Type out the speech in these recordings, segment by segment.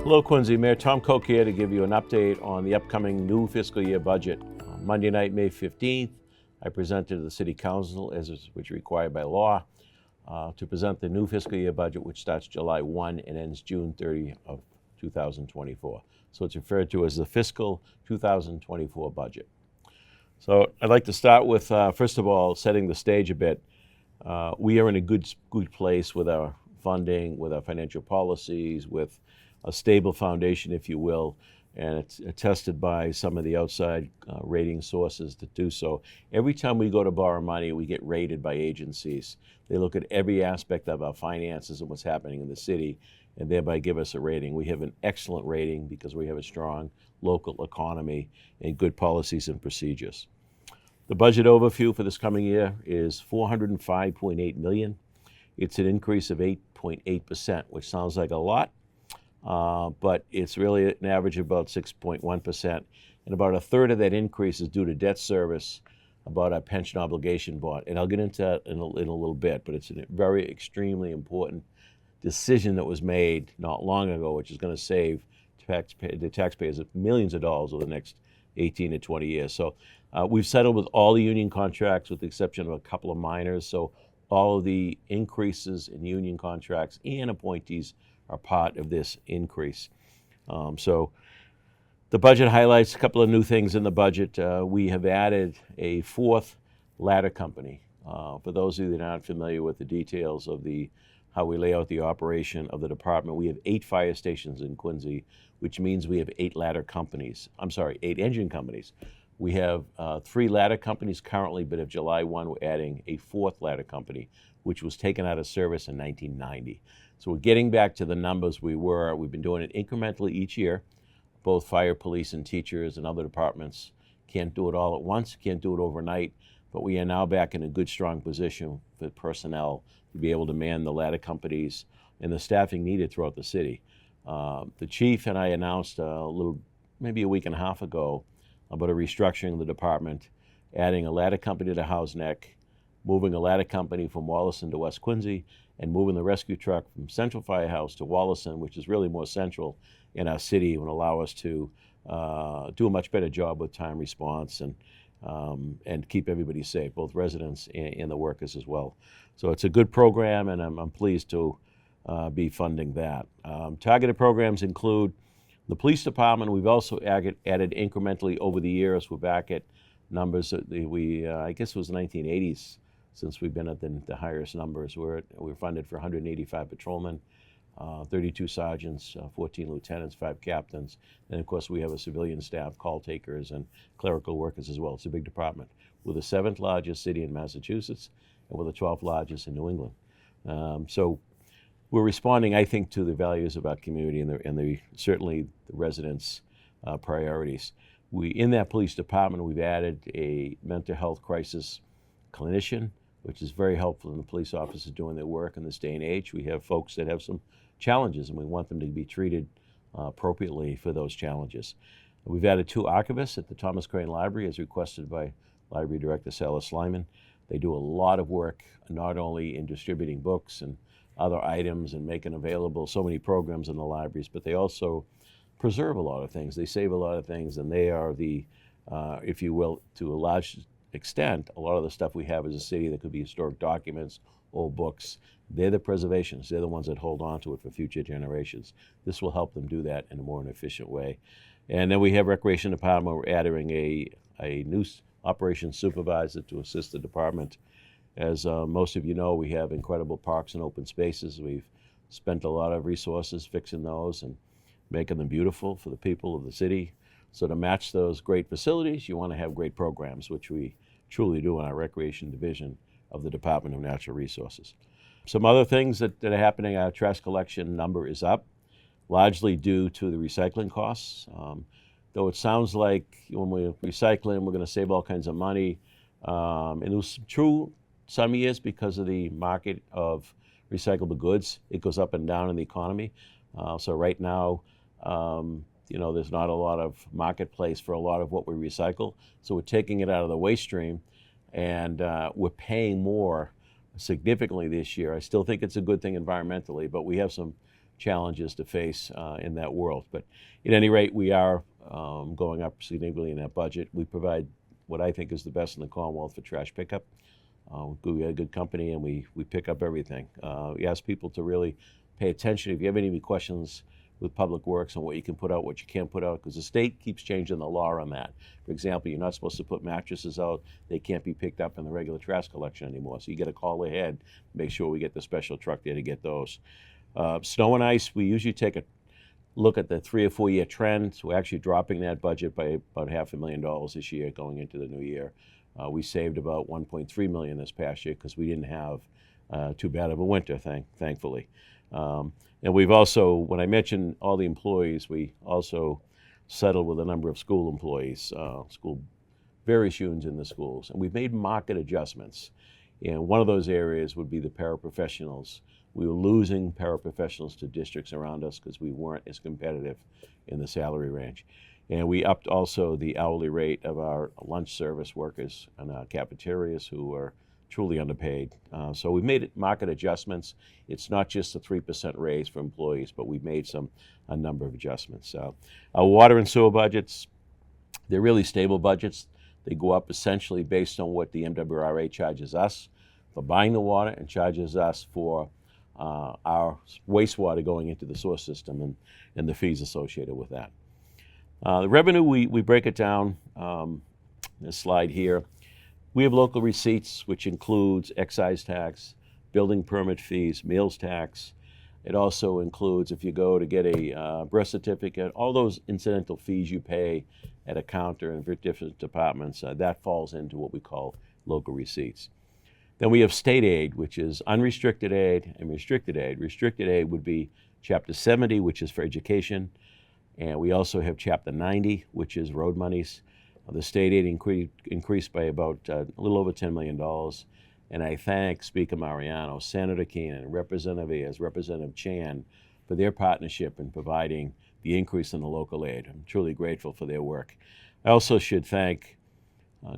Hello, Quincy. Mayor Tom Koch here to give you an update on the upcoming new fiscal year budget. Monday night, May 15th, I presented to the City Council, which is required by law, to present the new fiscal year budget, which starts July 1 and ends June 30 of 2024. So it's referred to as the fiscal 2024 budget. So I'd like to start with, first of all, setting the stage a bit. We are in a good place with our funding, with our financial policies, with a stable foundation, if you will, and it's attested by some of the outside rating sources that do so. Every time we go to borrow money, we get rated by agencies. They look at every aspect of our finances and what's happening in the city, and thereby give us a rating. We have an excellent rating because we have a strong local economy and good policies and procedures. The budget overview for this coming year is $405.8 million. It's an increase of 8.8%, which sounds like a lot, but it's really an average of about 6.1%. And about a third of that increase is due to debt service about our pension obligation bond. And I'll get into that in a little bit, but it's a very extremely important decision that was made not long ago, which is going to save the taxpayers millions of dollars over the next 18 to 20 years. So we've settled with all the union contracts with the exception of a couple of minors. So all of the increases in union contracts and appointees are part of this increase. So the budget highlights a couple of new things in the budget. We have added a fourth ladder company. For those of you that aren't familiar with the details of how we lay out the operation of the department, we have 8 fire stations in Quincy, which means we have 8 engine companies. We have 3 ladder companies currently, but of July 1, we're adding a 4th ladder company, which was taken out of service in 1990. So we're getting back to the numbers we were. We've been doing it incrementally each year. Both fire, police, and teachers and other departments can't do it all at once, can't do it overnight, but we are now back in a good, strong position for personnel to be able to man the ladder companies and the staffing needed throughout the city. The chief and I announced maybe a week and a half ago, about a restructuring of the department, adding a ladder company to House Neck, moving a ladder company from Wollaston to West Quincy, and moving the rescue truck from Central Firehouse to Wollaston, which is really more central in our city, and will allow us to do a much better job with time response and keep everybody safe, both residents and the workers as well. So it's a good program, and I'm pleased to be funding that. Targeted programs include the police department. We've also added incrementally over the years. We're back at numbers that I guess it was the 1980s since we've been at the highest numbers. We're funded for 185 patrolmen, 32 sergeants, 14 lieutenants, 5 captains, and of course we have a civilian staff, call takers, and clerical workers as well. It's a big department. We're the 7th largest city in Massachusetts, and we're the 12th largest in New England. So we're responding, I think, to the values of our community and certainly the residents' priorities. In that police department, we've added a mental health crisis clinician, which is very helpful in the police officers doing their work in this day and age. We have folks that have some challenges, and we want them to be treated appropriately for those challenges. We've added 2 archivists at the Thomas Crane Library, as requested by Library Director Silas Slyman. They do a lot of work, not only in distributing books and other items and making available so many programs in the libraries, but they also preserve a lot of things. They save a lot of things, and they are if you will, to a large extent, a lot of the stuff we have as a city that could be historic documents, old books. They're the preservations. They're the ones that hold on to it for future generations. This will help them do that in a more efficient way. And then we have Recreation Department. We're adding a new operations supervisor to assist the department. As most of you know, we have incredible parks and open spaces. We've spent a lot of resources fixing those and making them beautiful for the people of the city. So to match those great facilities, you want to have great programs, which we truly do in our recreation division of the Department of Natural Resources. Some other things that are happening, our trash collection number is up, largely due to the recycling costs. Though it sounds like when we're recycling, we're going to save all kinds of money. And it was true some years because of the market of recyclable goods. It goes up and down in the economy. So right now, there's not a lot of marketplace for a lot of what we recycle. So we're taking it out of the waste stream, and we're paying more significantly this year. I still think it's a good thing environmentally, but we have some challenges to face in that world. But at any rate, we are going up significantly in that budget. We provide what I think is the best in the Commonwealth for trash pickup. We have a good company, and we pick up everything. We ask people to really pay attention. If you have any questions with Public Works on what you can put out, what you can't put out, because the state keeps changing the law on that. For example, you're not supposed to put mattresses out. They can't be picked up in the regular trash collection anymore. So you got to call ahead, make sure we get the special truck there to get those. Snow and ice, we usually take a look at the 3 or 4 year trend. So we're actually dropping that budget by about $500,000 this year going into the new year. We saved about $1.3 million this past year because we didn't have too bad of a winter, thankfully. And we've also, when I mentioned all the employees, we also settled with a number of school employees, various unions in the schools. And we've made market adjustments. And one of those areas would be the paraprofessionals. We were losing paraprofessionals to districts around us because we weren't as competitive in the salary range. And we upped also the hourly rate of our lunch service workers and our cafeterias who are truly underpaid. So we've made market adjustments. It's not just a 3% raise for employees, but we've made a number of adjustments. Our water and sewer budgets, they're really stable budgets. They go up essentially based on what the MWRA charges us for buying the water and charges us for our wastewater going into the sewer system and the fees associated with that. The revenue, we break it down, this slide here. We have local receipts, which includes excise tax, building permit fees, meals tax. It also includes, if you go to get a birth certificate, all those incidental fees you pay at a counter in different departments, that falls into what we call local receipts. Then we have state aid, which is unrestricted aid and restricted aid. Restricted aid would be Chapter 70, which is for education. And we also have Chapter 90, which is road monies. The state aid increased by about a little over $10 million. And I thank Speaker Mariano, Senator Keenan, Representative Ayers, Representative Chan for their partnership in providing the increase in the local aid. I'm truly grateful for their work. I also should thank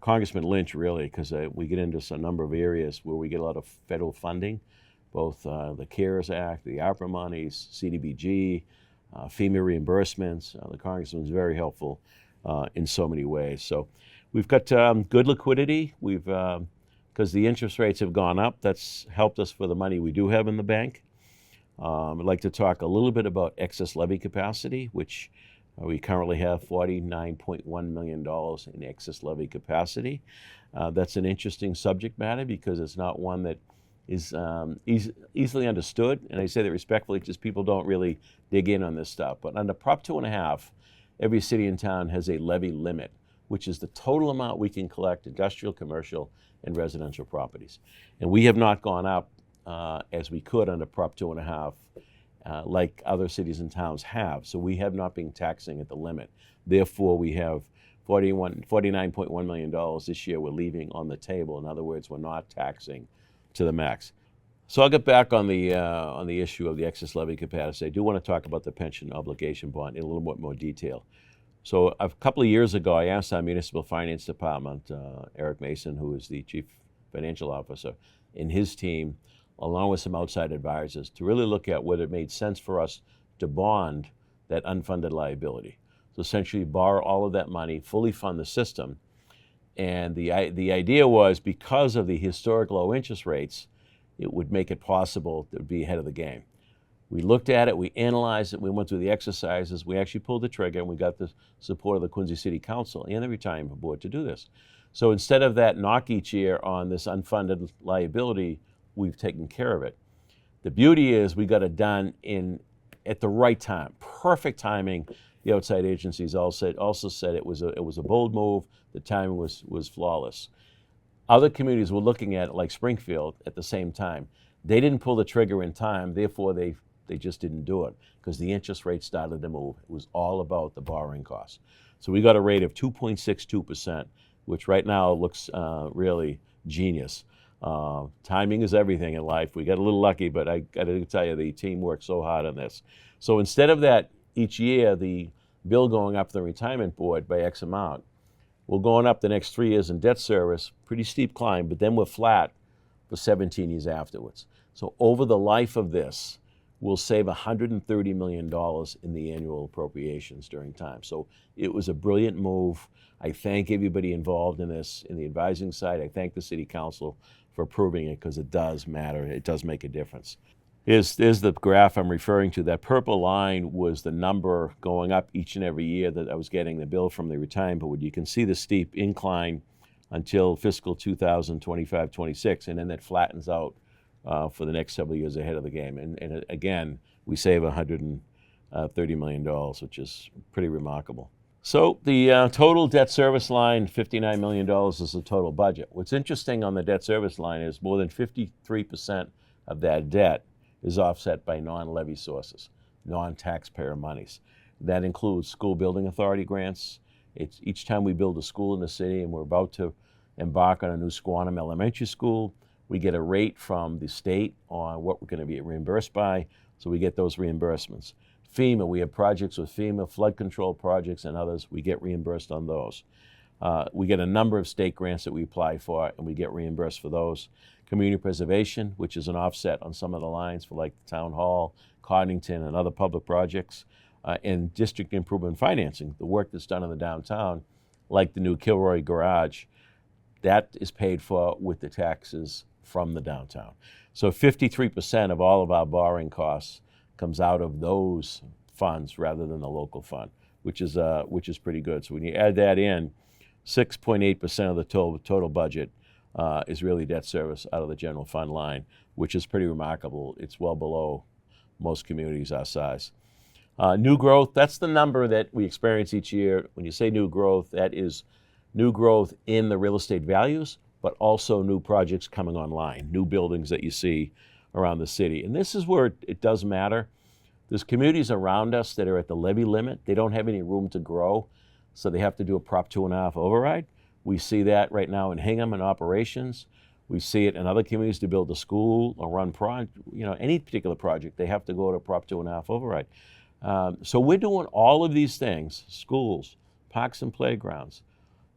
Congressman Lynch, really, because we get into a number of areas where we get a lot of federal funding, both the CARES Act, the ARPA monies, CDBG, FEMA reimbursements. The Congressman's very helpful in so many ways. So we've got good liquidity. Because the interest rates have gone up, that's helped us for the money we do have in the bank. I'd like to talk a little bit about excess levy capacity, which we currently have $49.1 million in excess levy capacity. That's an interesting subject matter because it's not one that is easily understood. And I say that respectfully, just people don't really dig in on this stuff. But under Prop 2.5, every city and town has a levy limit, which is the total amount we can collect industrial, commercial, and residential properties. And we have not gone up as we could under Prop 2.5 like other cities and towns have. So we have not been taxing at the limit. Therefore, we have $49.1 million this year we're leaving on the table. In other words, we're not taxing to the max. So I'll get back on the issue of the excess levy capacity. I do want to talk about the pension obligation bond in a little bit more detail. So a couple of years ago, I asked our municipal finance department, Eric Mason, who is the chief financial officer, and his team, along with some outside advisors, to really look at whether it made sense for us to bond that unfunded liability. So essentially borrow all of that money, fully fund the system. And the idea was because of the historic low interest rates, it would make it possible to be ahead of the game. We looked at it, we analyzed it, we went through the exercises, we actually pulled the trigger, and we got the support of the Quincy City Council and the retirement board to do this. So instead of that knock each year on this unfunded liability, we've taken care of it. The beauty is we got it done at the right time, perfect timing. The outside agencies also said it was a bold move. The timing was flawless. Other communities were looking at it, like Springfield, at the same time. They didn't pull the trigger in time, therefore they just didn't do it because the interest rate started to move. It was all about the borrowing costs. So we got a rate of 2.62%, which right now looks really genius. Timing is everything in life. We got a little lucky, but I got to tell you, the team worked so hard on this. So instead of that, each year, the bill going up the retirement board by X amount, we're going up the next 3 years in debt service, pretty steep climb, but then we're flat for 17 years afterwards. So over the life of this, will save $130 million in the annual appropriations during time. So it was a brilliant move. I thank everybody involved in this, in the advising side. I thank the City Council for approving it, because it does matter. It does make a difference. Here's the graph I'm referring to. That purple line was the number going up each and every year that I was getting the bill from the retirement board. You can see the steep incline until fiscal 2025-26, and then that flattens out for the next several years ahead of the game. And again, we save $130 million, which is pretty remarkable. So the total debt service line, $59 million, is the total budget. What's interesting on the debt service line is more than 53% of that debt is offset by non-levy sources, non-taxpayer monies. That includes school building authority grants. It's each time we build a school in the city, and we're about to embark on a new Squantum Elementary School, we get a rate from the state on what we're going to be reimbursed by, so we get those reimbursements. FEMA, we have projects with FEMA, flood control projects and others, we get reimbursed on those. We get a number of state grants that we apply for, and we get reimbursed for those. Community preservation, which is an offset on some of the lines for like the town hall, Codington, and other public projects. And district improvement financing, the work that's done in the downtown, like the new Kilroy garage, that is paid for with the taxes from the downtown. So 53% of all of our borrowing costs comes out of those funds rather than the local fund, which is pretty good. So when you add that in, 6.8% of the total budget is really debt service out of the general fund line, which is pretty remarkable. It's well below most communities our size. New growth, that's the number that we experience each year. When you say new growth, that is new growth in the real estate values, but also new projects coming online, new buildings that you see around the city. And this is where it does matter. There's communities around us that are at the levy limit. They don't have any room to grow, so they have to do a Prop 2.5 override. We see that right now in Hingham in operations. We see it in other communities to build a school or run any particular project. They have to go to Prop 2.5 override. So we're doing all of these things, schools, parks and playgrounds,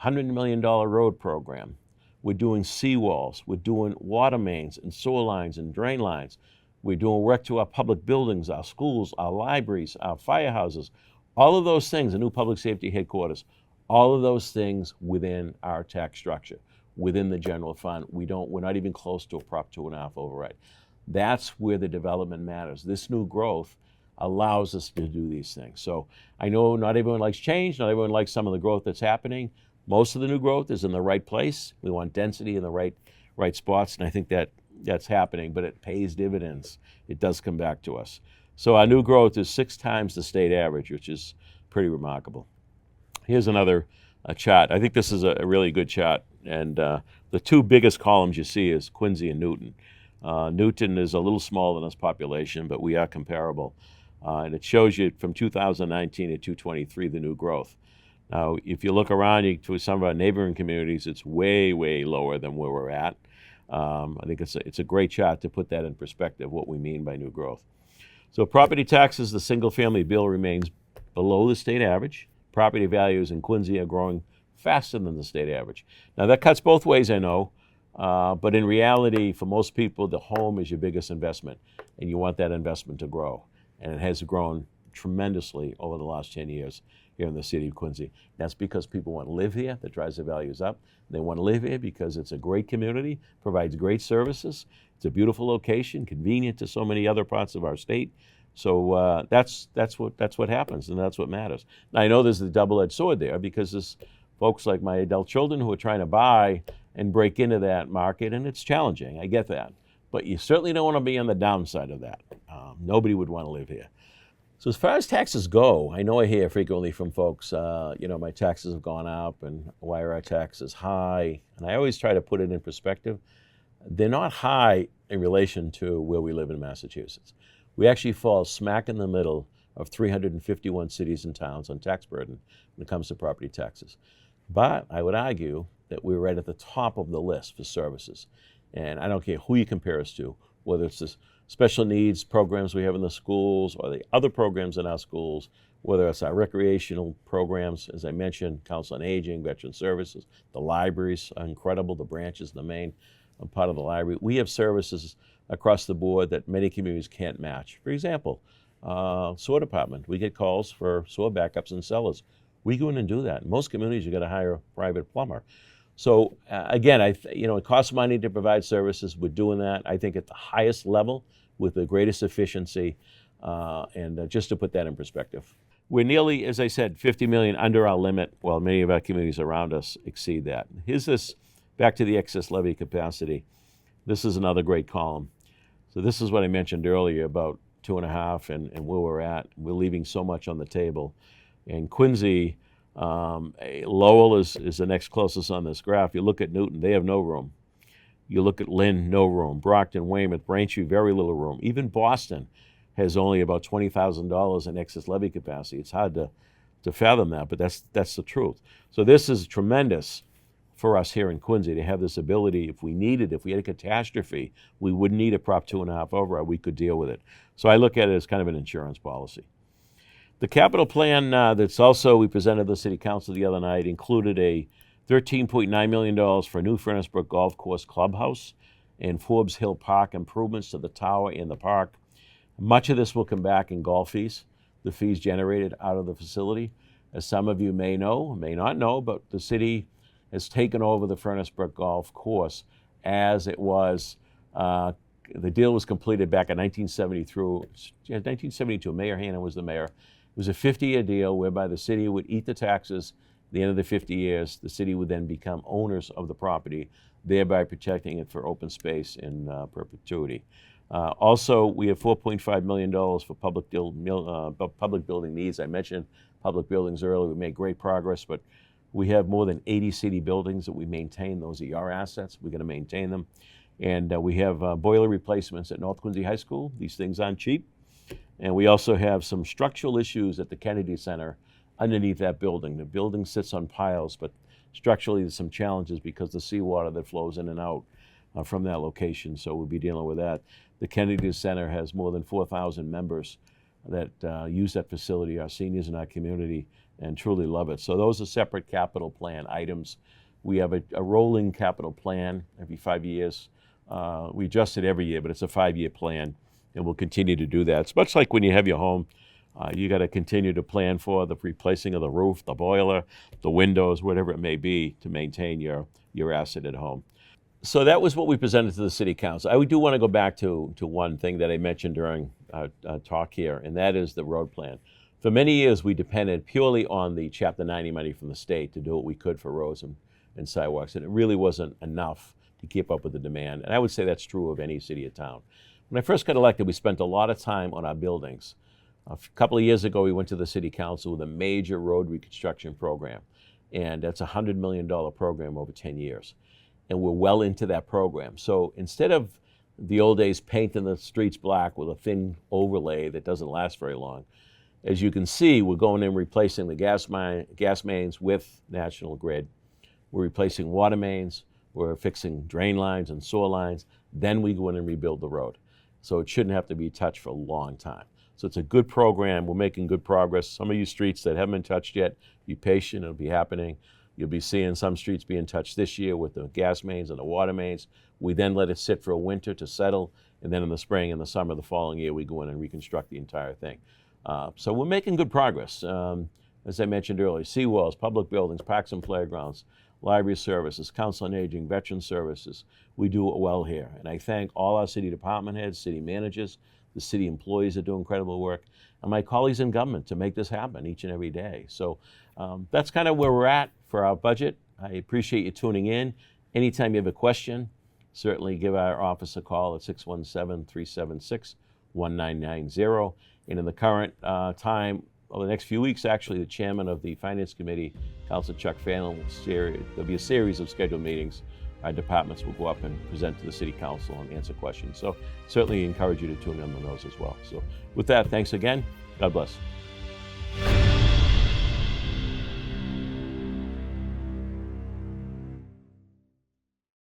$100 million road program. We're doing seawalls. We're doing water mains and sewer lines and drain lines. We're doing work to our public buildings, our schools, our libraries, our firehouses, all of those things, a new public safety headquarters, all of those things within our tax structure, within the general fund. We're not even close to a Prop 2.5 override. That's where the development matters. This new growth allows us to do these things. So I know not everyone likes change, not everyone likes some of the growth that's happening. Most of the new growth is in the right place. We want density in the right spots, and I think that's happening, but it pays dividends. It does come back to us. So our new growth is 6 times the state average, which is pretty remarkable. Here's another chart. I think this is a really good chart, and the two biggest columns you see is Quincy and Newton. Newton is a little smaller than us population, but we are comparable. And it shows you from 2019 to 2023 the new growth. Now, if you look around to some of our neighboring communities, it's way, way lower than where we're at. I think it's a great chart to put that in perspective, what we mean by new growth. So property taxes, the single-family bill remains below the state average. Property values in Quincy are growing faster than the state average. Now, that cuts both ways, I know, but in reality, for most people, the home is your biggest investment, and you want that investment to grow. And it has grown tremendously over the last 10 years here in the city of Quincy. That's because people want to live here. That drives the values up. They want to live here because it's a great community, provides great services. It's a beautiful location, convenient to so many other parts of our state. So that's what happens, and that's what matters. Now, I know there's the double-edged sword there, because there's folks like my adult children who are trying to buy and break into that market, and it's challenging. I get that. But you certainly don't want to be on the downside of that. Nobody would want to live here. So as far as taxes go, I know I hear frequently from folks, my taxes have gone up, and why are our taxes high? And I always try to put it in perspective. They're not high in relation to where we live in Massachusetts. We actually fall smack in the middle of 351 cities and towns on tax burden when it comes to property taxes. But I would argue that we're right at the top of the list for services. And I don't care who you compare us to, whether it's the special needs programs we have in the schools or the other programs in our schools, whether it's our recreational programs, as I mentioned, Council on Aging, Veteran Services, the libraries are incredible, the branches, the main. part of the library. We have services across the board that many communities can't match. For example, sewer department. We get calls for sewer backups and cellars. We go in and do that. In most communities, you got to hire a private plumber. So again, it costs money to provide services. We're doing that, I think, at the highest level with the greatest efficiency. And just to put that in perspective, we're nearly, as I said, 50 million under our limit, while many of our communities around us exceed that. Here's this, back to the excess levy capacity. This is another great column. So this is what I mentioned earlier about 2.5 and where we're at. We're leaving so much on the table. And Quincy, Lowell is the next closest on this graph. You look at Newton, they have no room. You look at Lynn, no room. Brockton, Weymouth, Braintree, very little room. Even Boston has only about $20,000 in excess levy capacity. It's hard to fathom that, but that's the truth. So this is tremendous for us here in Quincy to have this ability. If we had a catastrophe, we wouldn't need a Prop 2.5 override. We could deal with it. So I look at it as kind of an insurance policy. The capital plan we presented to the City Council the other night included a $13.9 million for a new Furnace Brook Golf Course clubhouse and Forbes Hill Park improvements to the tower and the park. Much of this will come back in golf fees, the fees generated out of the facility. As some of you may know, may not know, but the city has taken over the Furnace Brook Golf Course as it was. The deal was completed back in 1972. Mayor Hanna was the mayor. It was a 50-year deal whereby the city would eat the taxes. At the end of the 50 years, the city would then become owners of the property, thereby protecting it for open space in perpetuity. Also, we have $4.5 million for public building needs. I mentioned public buildings earlier. We made great progress, but we have more than 80 city buildings that we maintain. Those are our assets. We're going to maintain them. And we have boiler replacements at North Quincy High School. These things aren't cheap. And we also have some structural issues at the Kennedy Center underneath that building. The building sits on piles, but structurally there's some challenges because the seawater that flows in and out from that location. So we'll be dealing with that. The Kennedy Center has more than 4,000 members that use that facility, our seniors in our community, and truly love it. So those are separate capital plan items. We have a rolling capital plan every 5 years. We adjust it every year, but it's a 5-year plan, and we'll continue to do that. It's much like when you have your home. You got to continue to plan for the replacing of the roof, the boiler, the windows, whatever it may be, to maintain your asset at home. So that was what we presented to the City Council. I do want to go back to one thing that I mentioned during our talk here, and that is the road plan. For many years, we depended purely on the Chapter 90 money from the state to do what we could for roads and sidewalks, and it really wasn't enough to keep up with the demand. And I would say that's true of any city or town. When I first got elected, we spent a lot of time on our buildings. A couple of years ago, we went to the City Council with a major road reconstruction program, and that's a $100 million program over 10 years. And we're well into that program. So instead of the old days painting the streets black with a thin overlay that doesn't last very long, as you can see, we're going in replacing the gas mains with National Grid. We're replacing water mains. We're fixing drain lines and sewer lines. Then we go in and rebuild the road. So it shouldn't have to be touched for a long time. So it's a good program. We're making good progress. Some of you streets that haven't been touched yet, be patient. It'll be happening. You'll be seeing some streets being touched this year with the gas mains and the water mains. We then let it sit for a winter to settle, and then in the spring and the summer of the following year, we go in and reconstruct the entire thing. So we're making good progress. As I mentioned earlier, seawalls, public buildings, parks and playgrounds, library services, council on aging, veteran services. We do it well here. And I thank all our city department heads, city managers, the city employees that do incredible work, and my colleagues in government to make this happen each and every day. So that's kind of where we're at for our budget. I appreciate you tuning in. Anytime you have a question, certainly give our office a call at 617-376-1990. And in the current time, over the next few weeks, actually, the chairman of the Finance Committee, Councilor Chuck Fannin, there'll be a series of scheduled meetings. Our departments will go up and present to the City Council and answer questions. So certainly encourage you to tune in on those as well. So with that, thanks again. God bless.